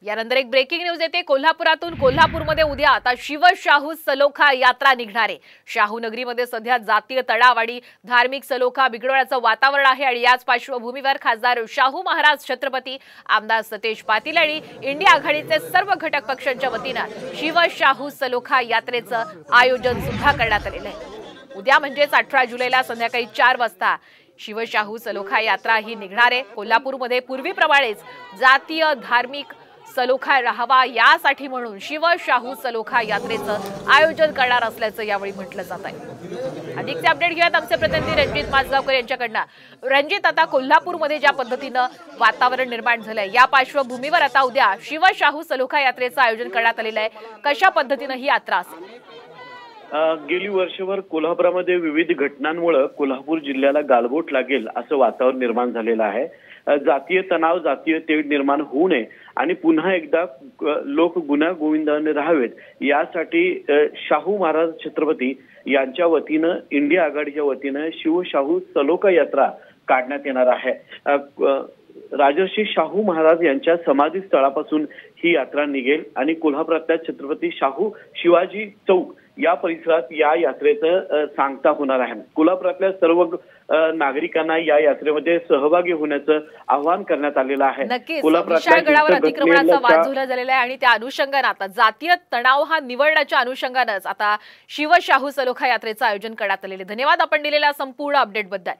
यानंतर एक breaking news येते कोल्हापुरातून। कोल्हापूरमध्ये उद्या आता शिवशाहू सलोखा यात्रा निघणार आहे। शाहू नगरीमध्ये सध्या जातीय तणाव आणि धार्मिक सलोखा बिघडवण्याचं वातावरण आहे आणि याच पार्श्वभूमीवर खासदार शाहू महाराज छत्रपती, आमदार सतेज पाटील आणि इंडिया आघाडीचे सर्व घटक पक्षांच्या वतीनं शिवशाहू सलोखा यात्रेचं आयोजन सुद्धा करण्यात आलेलं आहे। उद्या म्हणजेच 18 जुलैला संध्याकाळी 4 वाजता शिवशाहू सलोखा यात्रा ही निघणार आहे। कोल्हापूरमध्ये पूर्वीप्रमाणेच जातीय धार्मिक सलोखा राहावा यासाठी म्हणून शिवशाहू सलोखा यात्रेचं आयोजन करणार असल्याचं यावेळी म्हटलं जात आहे। अधिकचे अपडेट घेऊयात आमचे प्रतिनिधी रणजित माजगावकर यांच्याकडनं। रणजित, आता कोल्हापूरमध्ये ज्या पद्धतीनं वातावरण निर्माण झालंय या पार्श्वभूमीवर आता उद्या शिवशाहू सलोखा यात्रेचं आयोजन करण्यात आलेलं आहे। कशा पद्धतीनं ही यात्रा असेल? गेली वर्षभर कोल्हापुरामध्ये विविध घटनांमुळे कोल्हापूर जिल्ह्याला गालबोट लागेल असं वातावरण निर्माण झालेलं आहे। जातीय तणाव, जातीय तेढ निर्माण होऊ नये आणि पुन्हा एकदा लोक गुन्हा गोविंदाने राहावेत यासाठी शाहू महाराज छत्रपती यांच्या वतीनं, इंडिया आघाडीच्या वतीनं शिवशाहू सलोखा यात्रा काढण्यात येणार आहे। राजर्षी शाहू महाराज यांच्या समाधी स्थळापासून ही यात्रा निघेल आणि कोल्हापुरातल्या छत्रपती शाहू शिवाजी चौक या परिसरात या यात्रेचं सांगता होणार आहे। कोल्हापुरातल्या सर्व नागरिकांना या यात्रेमध्ये सहभागी होण्याचं आवाहन करण्यात आलेलं आहे। कोल्हापुरातल्या गडावर अतिक्रमणाचा वाद झुला झालेला आहे आणि त्या अनुषंगाने आता जातीय तणाव हा निवडण्याच्या अनुषंगानेच आता शिवशाहू सलोखा यात्रेचं आयोजन करण्यात आलेले। धन्यवाद आपण दिलेल्या संपूर्ण अपडेट बद्दल।